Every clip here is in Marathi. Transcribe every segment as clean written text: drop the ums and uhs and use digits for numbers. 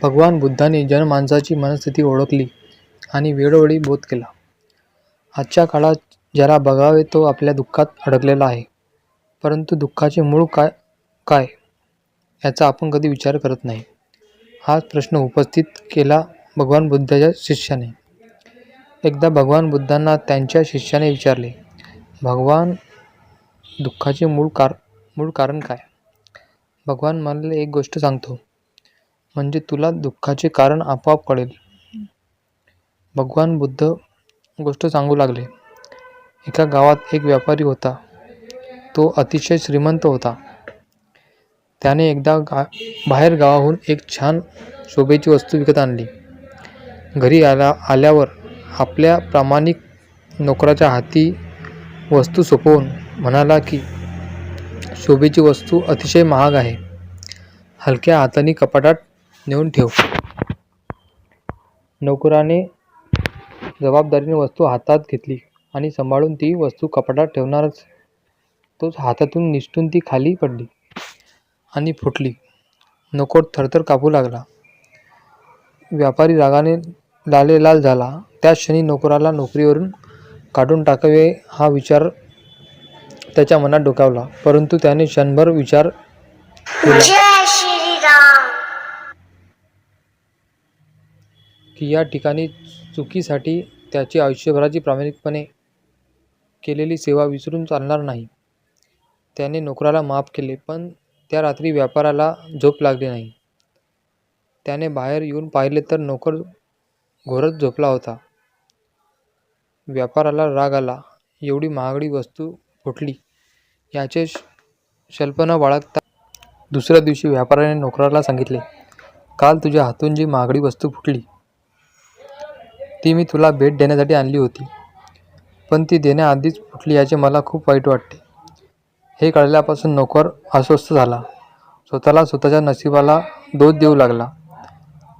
भगवान बुद्धांनी जनमानसाची मनस्थिती ओळखली आणि वेळोवेळी बोध केला. आजच्या काळात ज्याला बघावे तो आपल्या दुःखात अडकलेला आहे, परंतु दुःखाचे मूळ काय याचा आपण कधी विचार करत नाही. हाच प्रश्न उपस्थित केला भगवान बुद्धाच्या शिष्याने. एकदा भगवान बुद्धांना त्यांच्या शिष्याने विचारले, भगवान, दुःखाचे मूळ कारण काय? भगवान म्हणाले, एक गोष्ट सांगतो, म्हणजे तुला दुःखाचे कारण आपोआप कळेल. भगवान बुद्ध गोष्ट सांगू लागले. एका गावात एक व्यापारी होता. तो अतिशय श्रीमंत होता. त्याने एकदा बाहेर गावाहून एक छान शोभेची वस्तू विकत आणली. घरी आल्यावर आपल्या प्रामाणिक नोकराच्या हाती वस्तू सोपवून म्हणाला की शोभेची वस्तू अतिशय महाग आहे, हलक्या हाताने कपाटात नेऊन ठेव. नोकराने जबाबदारीने वस्तू हातात घेतली आणि सांभाळून ती वस्तू कपाटात ठेवणारच तोच हातातून निसटून ती खाली पडली आणि फुटली. नोकर थरथर कापू लागला. व्यापारी रागाने लालेलाल झाला. त्याच क्षणी नोकराला नोकरीवरून काढून टाकावे हा विचार त्याच्या मनात डोकावला, परंतु त्याने क्षणभर विचार केला की या ठिकाणी चुकीसाठी त्याची आयुष्यभराची प्रामाणिकपणे केलेली सेवा विसरून चालणार नाही. त्याने नोकराला माफ केले, पण त्या रात्री व्यापाराला झोप लागली नाही. त्याने बाहेर येऊन पाहिले तर नोकर घोरत झोपला होता. व्यापाराला राग आला. एवढी महागडी वस्तू फुटली याचे शल्प न बाळगता दुसऱ्या दिवशी व्यापाऱ्याने नोकराला सांगितले, काल तुझ्या हातून जी महागडी वस्तू फुटली ती मी तुला भेट देण्यासाठी आणली होती, पण ती देण्याआधीच फुटली याचे मला खूप वाईट वाटते. हे कळल्यापासून नोकर अस्वस्थ झाला. स्वतःच्या नशिबाला दोष देऊ लागला.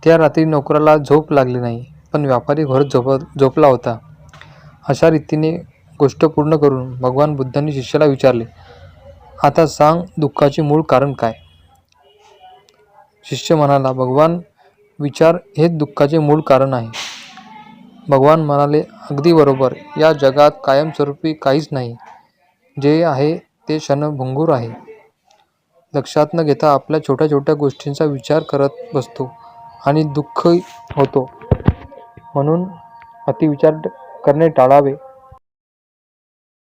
त्या रात्री नोकराला झोप लागली नाही, पण व्यापारी घोरत झोपला होता. अशा रीतीने गोष्ट पूर्ण करून भगवान बुद्धांनी शिष्याला विचारले, आता सांग, दुःखाचे मूळ कारण काय? शिष्य म्हणाला, भगवान, विचार हेच दुःखाचे मूळ कारण आहे. भगवान म्हणाले, अगदी बरोबर. या जगात कायमस्वरूपी काहीच नाही. जे आहे ते क्षणभंगुर आहे. लक्षात न घेता आपल्या छोट्या छोट्या गोष्टींचा विचार करत बसतो आणि दुःखी होतो. म्हणून अतिविचार करणे टाळावे.